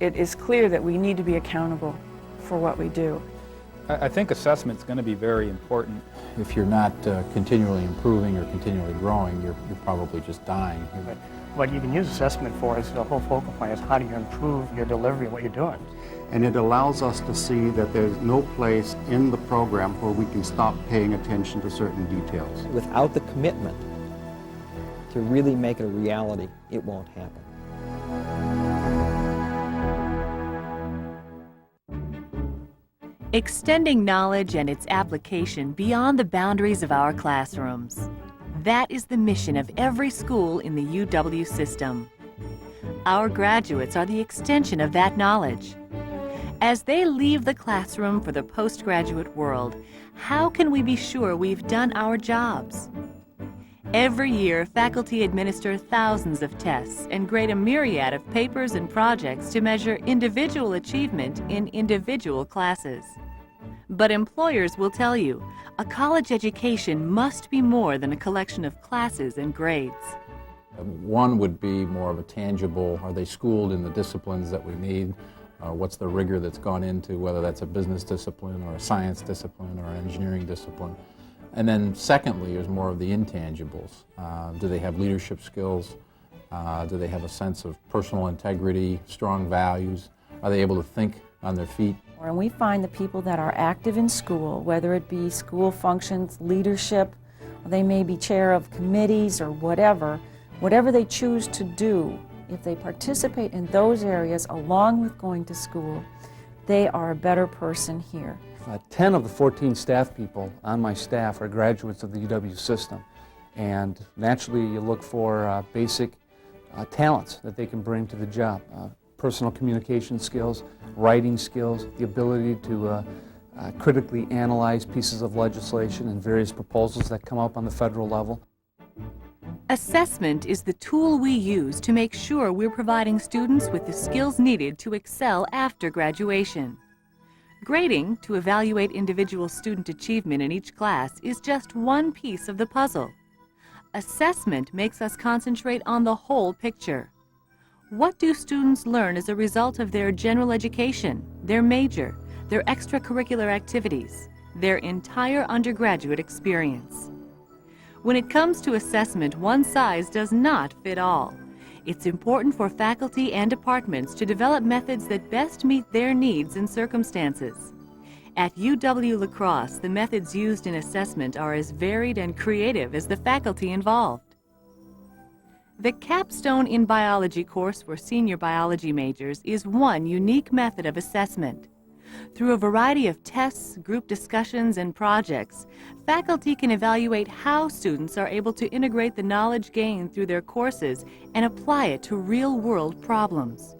It is clear that we need to be accountable for what we do. I think assessment's going to be very important. If you're not continually improving or continually growing, you're probably just dying. But what you can use assessment for is the whole focal point is how do you improve your delivery of what you're doing. And it allows us to see that there's no place in the program where we can stop paying attention to certain details. Without the commitment to really make it a reality, it won't happen. Extending knowledge and its application beyond the boundaries of our classrooms. That is the mission of every school in the UW system. Our graduates are the extension of that knowledge. As they leave the classroom for the postgraduate world, how can we be sure we've done our jobs? Every year, faculty administer thousands of tests and grade a myriad of papers and projects to measure individual achievement in individual classes. But employers will tell you, a college education must be more than a collection of classes and grades. One would be more of a tangible, are they schooled in the disciplines that we need? What's the rigor that's gone into, whether that's a business discipline or a science discipline or an engineering discipline? And then secondly is more of the intangibles. Do they have leadership skills? Do they have a sense of personal integrity, strong values? Are they able to think on their feet? And we find the people that are active in school, whether it be school functions, leadership, or they may be chair of committees or whatever they choose to do, if they participate in those areas along with going to school, they are a better person here. 10 of the 14 staff people on my staff are graduates of the UW system. And naturally you look for basic talents that they can bring to the job. Personal communication skills, writing skills, the ability to critically analyze pieces of legislation and various proposals that come up on the federal level. Assessment is the tool we use to make sure we're providing students with the skills needed to excel after graduation. Grading, to evaluate individual student achievement in each class, is just one piece of the puzzle. Assessment makes us concentrate on the whole picture. What do students learn as a result of their general education, their major, their extracurricular activities, their entire undergraduate experience? When it comes to assessment, one size does not fit all. It's important for faculty and departments to develop methods that best meet their needs and circumstances. At UW La Crosse, the methods used in assessment are as varied and creative as the faculty involved. The Capstone in Biology course for senior biology majors is one unique method of assessment. Through a variety of tests, group discussions, and projects, faculty can evaluate how students are able to integrate the knowledge gained through their courses and apply it to real-world problems.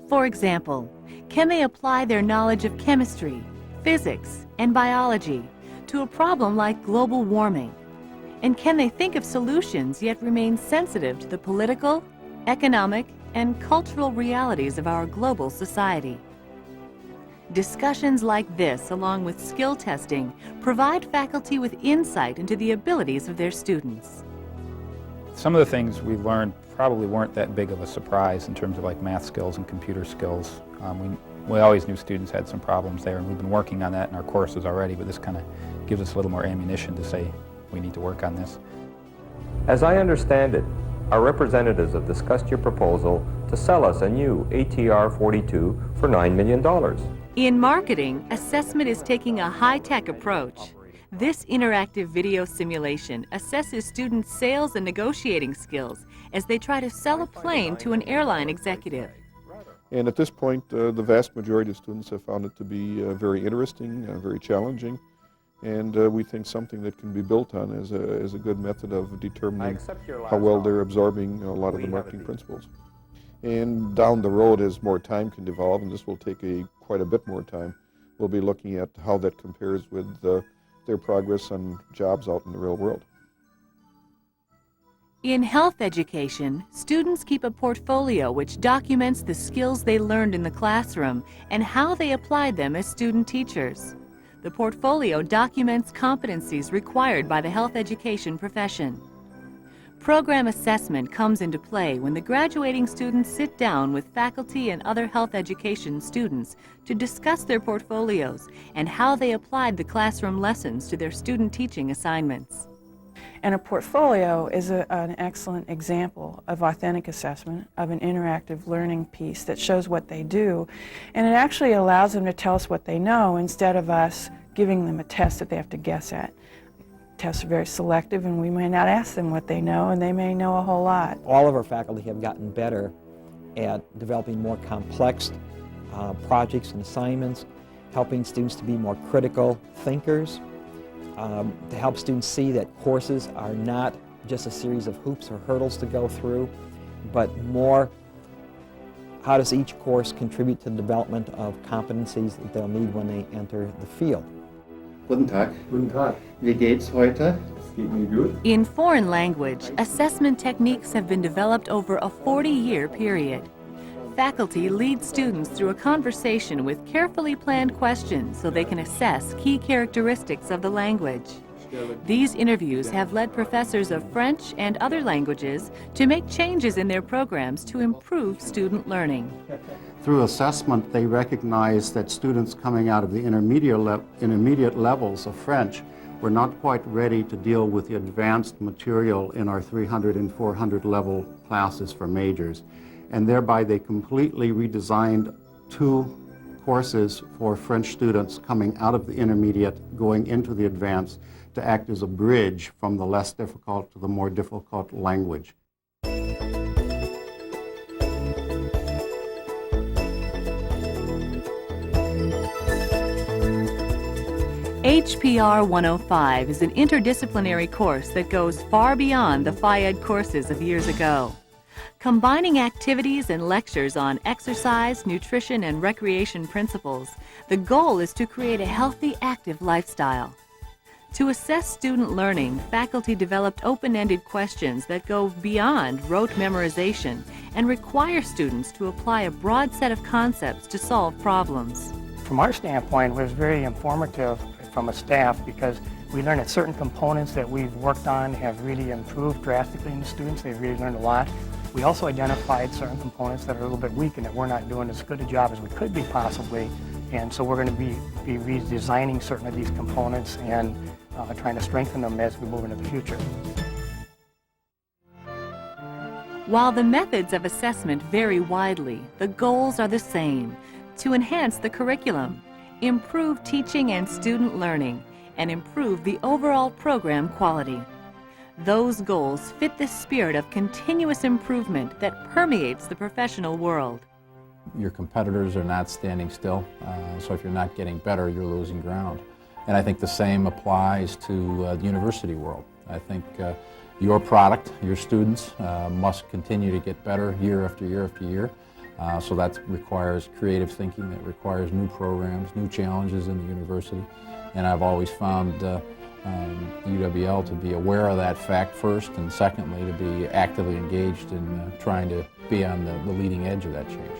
For example, can they apply their knowledge of chemistry, physics, and biology to a problem like global warming? And can they think of solutions yet remain sensitive to the political, economic, and cultural realities of our global society? Discussions like this, along with skill testing, provide faculty with insight into the abilities of their students. Some of the things we learned probably weren't that big of a surprise in terms of like math skills and computer skills. We always knew students had some problems there, and we've been working on that in our courses already, but this kind of gives us a little more ammunition to say we need to work on this. As I understand it, our representatives have discussed your proposal to sell us a new ATR 42 for $9 million. In marketing, assessment is taking a high-tech approach. This interactive video simulation assesses students' sales and negotiating skills as they try to sell a plane to an airline executive. And at this point, the vast majority of students have found it to be very interesting, very challenging, and we think something that can be built on as a good method of determining how well they're absorbing a lot of the marketing principles. And down the road, as more time can develop, and this will take quite a bit more time, we'll be looking at how that compares with their progress on jobs out in the real world. In health education, students keep a portfolio which documents the skills they learned in the classroom and how they applied them as student teachers. The portfolio documents competencies required by the health education profession. Program assessment comes into play when the graduating students sit down with faculty and other health education students to discuss their portfolios and how they applied the classroom lessons to their student teaching assignments. And a portfolio is an excellent example of authentic assessment, of an interactive learning piece that shows what they do, and it actually allows them to tell us what they know instead of us giving them a test that they have to guess at. Tests are very selective, and we may not ask them what they know, and they may know a whole lot. All of our faculty have gotten better at developing more complex projects and assignments, helping students to be more critical thinkers, to help students see that courses are not just a series of hoops or hurdles to go through, but more how does each course contribute to the development of competencies that they'll need when they enter the field. Guten Tag. Guten Tag. Wie geht's heute? Es geht mir gut. In foreign language, assessment techniques have been developed over a 40-year period. Faculty lead students through a conversation with carefully planned questions so they can assess key characteristics of the language. These interviews have led professors of French and other languages to make changes in their programs to improve student learning. Through assessment, they recognize that students coming out of the intermediate levels of French were not quite ready to deal with the advanced material in our 300 and 400 level classes for majors. And thereby they completely redesigned 2 courses for French students coming out of the intermediate, going into the advanced, to act as a bridge from the less difficult to the more difficult language. HPR 105 is an interdisciplinary course that goes far beyond the Phi-Ed courses of years ago. Combining activities and lectures on exercise, nutrition, and recreation principles, the goal is to create a healthy, active lifestyle. To assess student learning, faculty developed open-ended questions that go beyond rote memorization and require students to apply a broad set of concepts to solve problems. From our standpoint, it was very informative from a staff because we learned that certain components that we've worked on have really improved drastically in the students. They've really learned a lot. We also identified certain components that are a little bit weak and that we're not doing as good a job as we could be possibly. And so we're going to be redesigning certain of these components and trying to strengthen them as we move into the future. While the methods of assessment vary widely, the goals are the same: to enhance the curriculum, improve teaching and student learning, and improve the overall program quality. Those goals fit the spirit of continuous improvement that permeates the professional world. Your competitors are not standing still, so if you're not getting better, you're losing ground. And I think the same applies to the university world. I think your product, your students, must continue to get better year after year after year. So that requires creative thinking, that requires new programs, new challenges in the university. And I've always found UWL to be aware of that fact first, and secondly, to be actively engaged in trying to be on the leading edge of that change.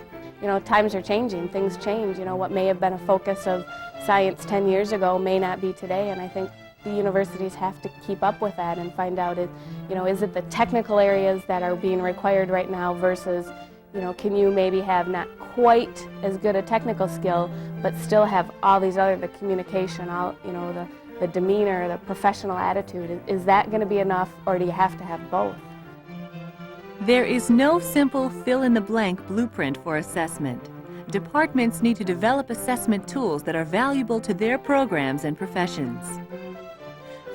You know, times are changing, things change. You know, what may have been a focus of science 10 years ago may not be today, and I think the universities have to keep up with that and find out, you know, is it the technical areas that are being required right now versus, you know, can you maybe have not quite as good a technical skill, but still have all these other, the communication, all, you know, the demeanor, the professional attitude. Is that going to be enough, or do you have to have both? There is no simple fill-in-the-blank blueprint for assessment. Departments need to develop assessment tools that are valuable to their programs and professions.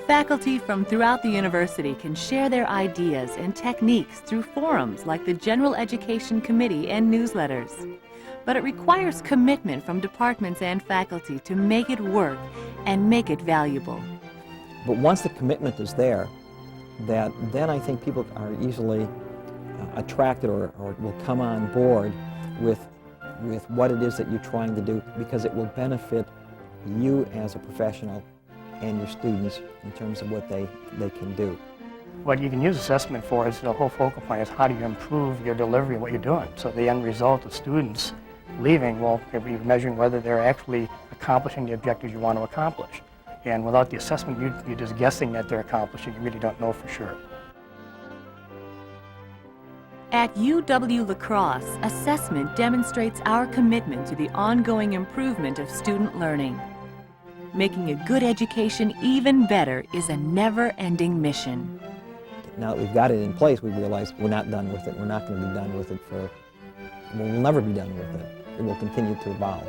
Faculty from throughout the university can share their ideas and techniques through forums like the General Education Committee and newsletters. But it requires commitment from departments and faculty to make it work and make it valuable. But once the commitment is there, then I think people are easily attracted or will come on board with what it is that you're trying to do, because it will benefit you as a professional and your students in terms of what they can do. What you can use assessment for is the whole focal point is how do you improve your delivery of what you're doing. So the end result of students leaving, well, you're measuring whether they're actually accomplishing the objectives you want to accomplish. And without the assessment, you're just guessing that they're accomplishing. You really don't know for sure. At UW La Crosse, assessment demonstrates our commitment to the ongoing improvement of student learning. Making a good education even better is a never-ending mission. Now that we've got it in place, we realize we're not done with it. We're not going to be done with it we'll never be done with it. It will continue to evolve.